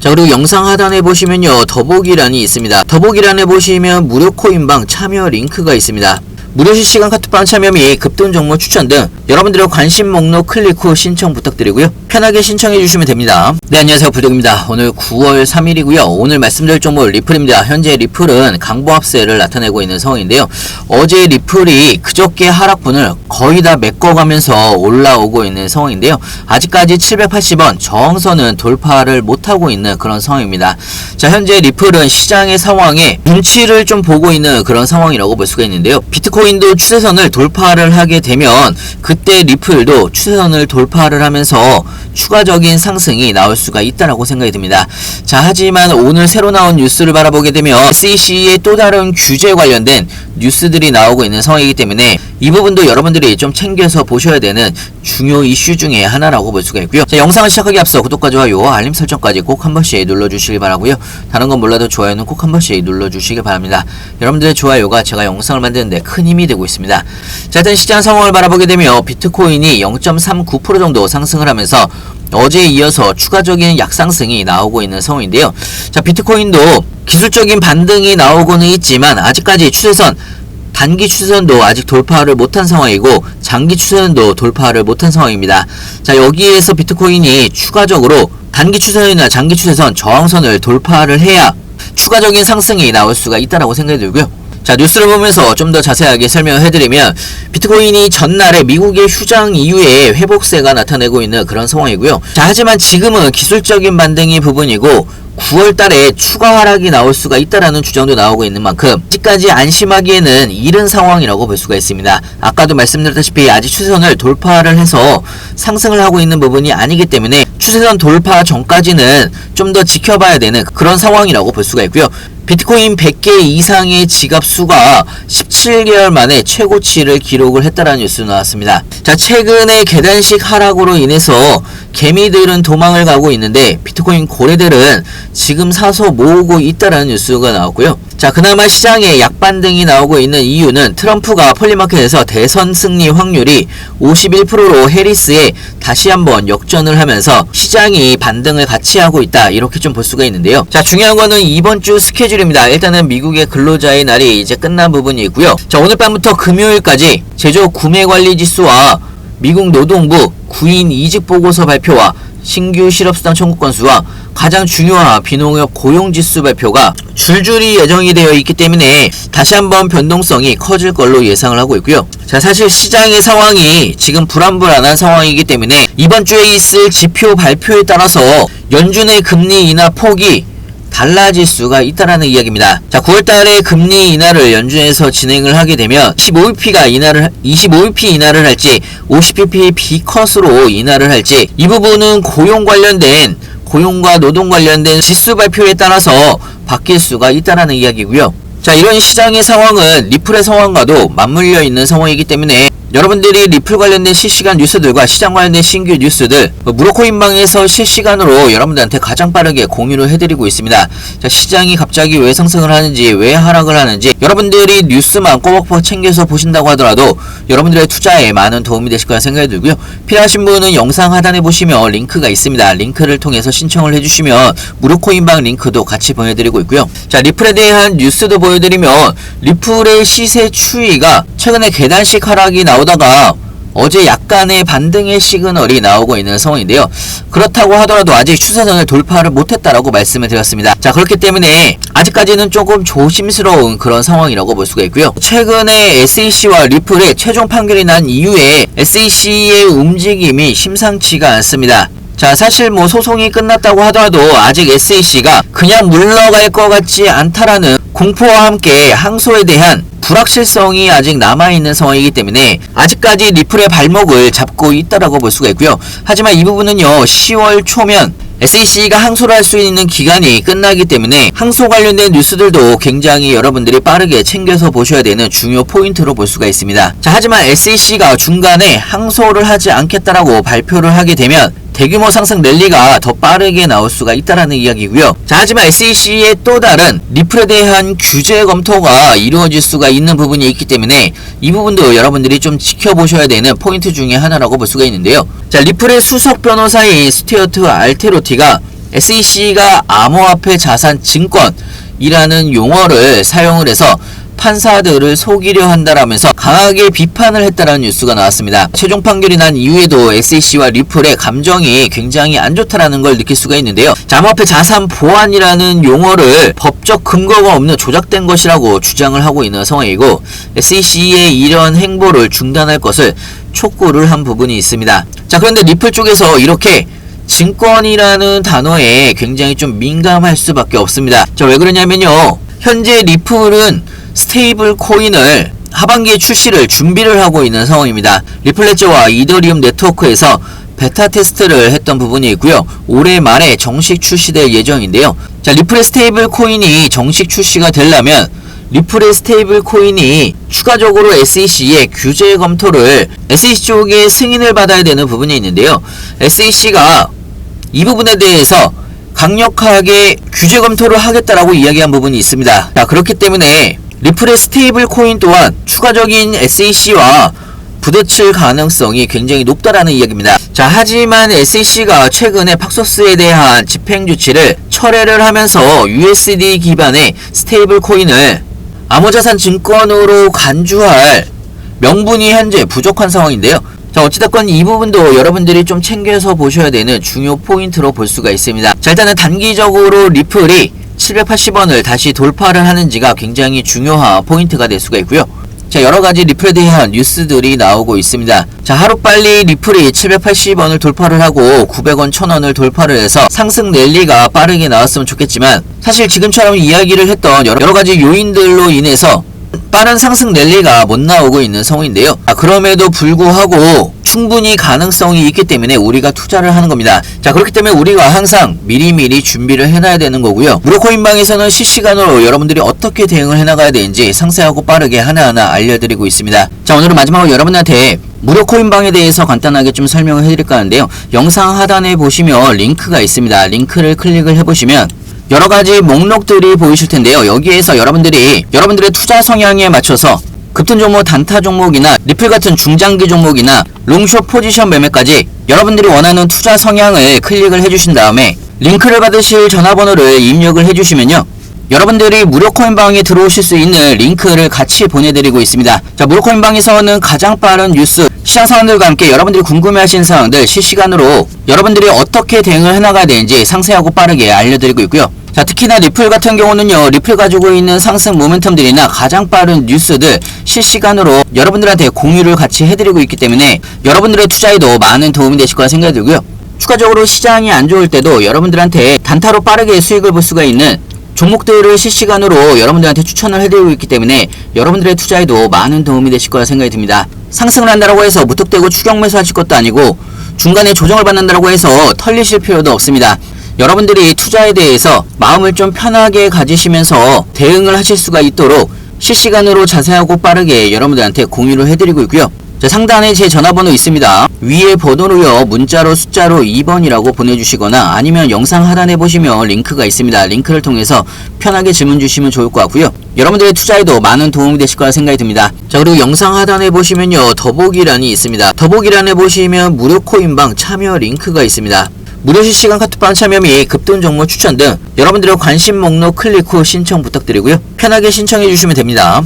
자, 그리고 영상 하단에 보시면요, 더보기란이 있습니다. 더보기란에 보시면 무료 코인방 참여 링크가 있습니다. 무료 실시간 카톡방 참여 및 급등 종목 추천 등 여러분들의 관심 목록 클릭 후 신청 부탁드리고요. 편하게 신청해 주시면 됩니다. 네, 안녕하세요, 불독입니다. 오늘 9월 3일이고요. 오늘 말씀드릴 종목 리플입니다. 현재 리플은 강보합세를 나타내고 있는 상황인데요. 어제 리플이 그저께 하락분을 거의 다 메꿔가면서 올라오고 있는 상황인데요. 아직까지 780원 저항선은 돌파를 못하고 있는 그런 상황입니다. 자, 현재 리플은 시장의 상황에 눈치를 좀 보고 있는 그런 상황이라고 볼 수가 있는데요. 비트코인도 추세선을 돌파를 하게 되면 그때 리플도 추세선을 돌파를 하면서 추가적인 상승이 나올 수가 있다라고 생각이 듭니다. 자, 하지만 오늘 새로 나온 뉴스를 바라보게 되면 SEC의 또 다른 규제 관련된 뉴스들이 나오고 있는 상황이기 때문에 이 부분도 여러분들이 좀 챙겨서 보셔야 되는 중요 이슈 중에 하나라고 볼 수가 있고요. 자, 영상을 시작하기 앞서 구독과 좋아요, 알림 설정까지 꼭 한 번씩 눌러주시기 바라고요. 다른 건 몰라도 좋아요는 꼭 한 번씩 눌러주시기 바랍니다. 여러분들의 좋아요가 제가 영상을 만드는데 큰 힘이 되고 있습니다. 자, 일단 시장 상황을 바라보게 되면 비트코인이 0.39% 정도 상승을 하면서 어제에 이어서 추가적인 약상승이 나오고 있는 상황인데요. 자, 비트코인도 기술적인 반등이 나오고는 있지만 아직까지 추세선, 단기 추세선도 아직 돌파를 못한 상황이고 장기 추세선도 돌파를 못한 상황입니다. 자, 여기에서 비트코인이 추가적으로 단기 추세선이나 장기 추세선 저항선을 돌파를 해야 추가적인 상승이 나올 수가 있다라고 생각이 들고요. 자, 뉴스를 보면서 좀 더 자세하게 설명을 해드리면 비트코인이 전날에 미국의 휴장 이후에 회복세가 나타내고 있는 그런 상황이고요. 자, 하지만 지금은 기술적인 반등이 부분이고 9월 달에 추가 하락이 나올 수가 있다라는 주장도 나오고 있는 만큼 아직까지 안심하기에는 이른 상황이라고 볼 수가 있습니다. 아까도 말씀드렸다시피 아직 추세선을 돌파를 해서 상승을 하고 있는 부분이 아니기 때문에 추세선 돌파 전까지는 좀 더 지켜봐야 되는 그런 상황이라고 볼 수가 있고요. 비트코인 100개 이상의 지갑 수가 17개월 만에 최고치를 기록을 했다라는 뉴스 나왔습니다. 자, 최근에 계단식 하락으로 인해서 개미들은 도망을 가고 있는데 비트코인 고래들은 지금 사서 모으고 있다라는 뉴스가 나왔고요. 자, 그나마 시장에 약반등이 나오고 있는 이유는 트럼프가 폴리마켓에서 대선 승리 확률이 51%로 해리스에 다시 한번 역전을 하면서 시장이 반등을 같이 하고 있다, 이렇게 좀 볼 수가 있는데요. 자, 중요한 거는 이번 주 스케줄입니다. 일단은 미국의 근로자의 날이 이제 끝난 부분이 있고요. 자, 오늘 밤부터 금요일까지 제조 구매관리지수와 미국 노동부 구인 이직 보고서 발표와 신규 실업수당 청구 건수와 가장 중요한 비농업 고용지수 발표가 줄줄이 예정이 되어 있기 때문에 다시 한번 변동성이 커질 걸로 예상을 하고 있고요. 자, 사실 시장의 상황이 지금 불안불안한 상황이기 때문에 이번 주에 있을 지표 발표에 따라서 연준의 금리 인하 폭이 달라질 수가 있다라는 이야기입니다. 자, 9월달에 금리 인하를 연준에서 진행을 하게 되면 25bp 인하를 할지 50bp B컷으로 인하를 할지 이 부분은 고용과 노동 관련된 지수 발표에 따라서 바뀔 수가 있다라는 이야기고요. 자, 이런 시장의 상황은 리플의 상황과도 맞물려 있는 상황이기 때문에 여러분들이 리플 관련된 실시간 뉴스들과 시장 관련된 신규 뉴스들 무료코인방에서 실시간으로 여러분들한테 가장 빠르게 공유를 해드리고 있습니다. 자, 시장이 갑자기 왜 상승을 하는지, 왜 하락을 하는지 여러분들이 뉴스만 꼬박꼬박 챙겨서 보신다고 하더라도 여러분들의 투자에 많은 도움이 되실 거라 생각이 들고요. 필요하신 분은 영상 하단에 보시면 링크가 있습니다. 링크를 통해서 신청을 해주시면 무료코인방 링크도 같이 보내드리고 있고요. 자, 리플에 대한 뉴스도 보여드리면 리플의 시세 추이가 최근에 계단식 하락이 나오다가 어제 약간의 반등의 시그널이 나오고 있는 상황인데요. 그렇다고 하더라도 아직 추세선을 돌파를 못했다라고 말씀을 드렸습니다. 자, 그렇기 때문에 아직까지는 조금 조심스러운 그런 상황이라고 볼 수가 있고요. 최근에 SEC와 리플의 최종 판결이 난 이후에 SEC의 움직임이 심상치가 않습니다. 자, 사실 뭐 소송이 끝났다고 하더라도 아직 SEC가 그냥 물러갈 것 같지 않다라는 공포와 함께 항소에 대한 불확실성이 아직 남아있는 상황이기 때문에 아직까지 리플의 발목을 잡고 있다라고 볼 수가 있고요. 하지만 이 부분은요, 10월 초면 SEC가 항소를 할 수 있는 기간이 끝나기 때문에 항소 관련된 뉴스들도 굉장히 여러분들이 빠르게 챙겨서 보셔야 되는 중요 포인트로 볼 수가 있습니다. 자, 하지만 SEC가 중간에 항소를 하지 않겠다라고 발표를 하게 되면 대규모 상승 랠리가 더 빠르게 나올 수가 있다라는 이야기고요. 자, 하지만 SEC의 또 다른 리플에 대한 규제 검토가 이루어질 수가 있는 부분이 있기 때문에 이 부분도 여러분들이 좀 지켜보셔야 되는 포인트 중에 하나라고 볼 수가 있는데요. 자, 리플의 수석 변호사인 스튜어트 알테로티가 SEC가 암호화폐 자산 증권이라는 용어를 사용을 해서 판사들을 속이려 한다라면서 강하게 비판을 했다라는 뉴스가 나왔습니다. 최종 판결이 난 이후에도 SEC와 리플의 감정이 굉장히 안 좋다라는 걸 느낄 수가 있는데요. 암호화폐 자산 보안이라는 용어를 법적 근거가 없는 조작된 것이라고 주장을 하고 있는 상황이고, SEC의 이런 행보를 중단할 것을 촉구를 한 부분이 있습니다. 자, 그런데 리플 쪽에서 이렇게 증권이라는 단어에 굉장히 좀 민감할 수밖에 없습니다. 자, 왜 그러냐면요, 현재 리플은 스테이블 코인을 하반기에 출시를 준비를 하고 있는 상황입니다. 리플레저와 이더리움 네트워크에서 베타 테스트를 했던 부분이 있고요. 올해 말에 정식 출시될 예정인데요. 자, 리플의 스테이블 코인이 정식 출시가 되려면 리플의 스테이블 코인이 추가적으로 SEC의 규제 검토를 SEC 쪽에 승인을 받아야 되는 부분이 있는데요. SEC가 이 부분에 대해서 강력하게 규제 검토를 하겠다라고 이야기한 부분이 있습니다. 자, 그렇기 때문에 리플의 스테이블 코인 또한 추가적인 SEC와 부딪힐 가능성이 굉장히 높다라는 이야기입니다. 자, 하지만 SEC가 최근에 팍소스에 대한 집행 조치를 철회를 하면서 USD 기반의 스테이블 코인을 암호자산 증권으로 간주할 명분이 현재 부족한 상황인데요. 자, 어찌됐건 이 부분도 여러분들이 좀 챙겨서 보셔야 되는 중요 포인트로 볼 수가 있습니다. 자, 일단은 단기적으로 리플이 780원을 다시 돌파를 하는지가 굉장히 중요한 포인트가 될 수가 있고요. 자, 여러가지 리플에 대한 뉴스들이 나오고 있습니다. 자, 하루빨리 리플이 780원을 돌파를 하고 900원, 1000원을 돌파를 해서 상승 랠리가 빠르게 나왔으면 좋겠지만, 사실 지금처럼 이야기를 했던 여러가지 요인들로 인해서 빠른 상승 랠리가 못 나오고 있는 상황인데요. 그럼에도 불구하고 충분히 가능성이 있기 때문에 우리가 투자를 하는 겁니다. 자, 그렇기 때문에 우리가 항상 미리미리 준비를 해놔야 되는 거고요. 무료코인방에서는 실시간으로 여러분들이 어떻게 대응을 해나가야 되는지 상세하고 빠르게 하나하나 알려드리고 있습니다. 자, 오늘은 마지막으로 여러분한테 무료코인방에 대해서 간단하게 좀 설명을 해드릴까 하는데요. 영상 하단에 보시면 링크가 있습니다. 링크를 클릭을 해보시면 여러가지 목록들이 보이실 텐데요. 여기에서 여러분들의 투자 성향에 맞춰서 급등 종목, 단타 종목이나 리플 같은 중장기 종목이나 롱숏 포지션 매매까지 여러분들이 원하는 투자 성향을 클릭을 해주신 다음에 링크를 받으실 전화번호를 입력을 해주시면요, 여러분들이 무료코인방에 들어오실 수 있는 링크를 같이 보내드리고 있습니다. 자, 무료코인방에서는 가장 빠른 뉴스, 시장 상황들과 함께 여러분들이 궁금해하시는 사항들 실시간으로 여러분들이 어떻게 대응을 해나가야 되는지 상세하고 빠르게 알려드리고 있고요. 자, 특히나 리플 같은 경우는요, 리플 가지고 있는 상승 모멘텀들이나 가장 빠른 뉴스들 실시간으로 여러분들한테 공유를 같이 해드리고 있기 때문에 여러분들의 투자에도 많은 도움이 되실 거라 생각이 들고요. 추가적으로 시장이 안 좋을 때도 여러분들한테 단타로 빠르게 수익을 볼 수가 있는 종목들을 실시간으로 여러분들한테 추천을 해드리고 있기 때문에 여러분들의 투자에도 많은 도움이 되실 거라 생각이 듭니다. 상승을 한다고 해서 무턱대고 추격 매수하실 것도 아니고 중간에 조정을 받는다고 해서 털리실 필요도 없습니다. 여러분들이 투자에 대해서 마음을 좀 편하게 가지시면서 대응을 하실 수가 있도록 실시간으로 자세하고 빠르게 여러분들한테 공유를 해드리고 있고요. 자, 상단에 제 전화번호 있습니다. 위에 번호로요, 문자로 숫자로 2번이라고 보내주시거나 아니면 영상 하단에 보시면 링크가 있습니다. 링크를 통해서 편하게 질문 주시면 좋을 것 같고요. 여러분들의 투자에도 많은 도움이 되실 거라 생각이 듭니다. 자, 그리고 영상 하단에 보시면요, 더보기란이 있습니다. 더보기란에 보시면 무료 코인방 참여 링크가 있습니다. 무료 실시간 카톡방 참여 및 급등 종목 추천 등 여러분들의 관심 목록 클릭 후 신청 부탁드리고요. 편하게 신청해 주시면 됩니다.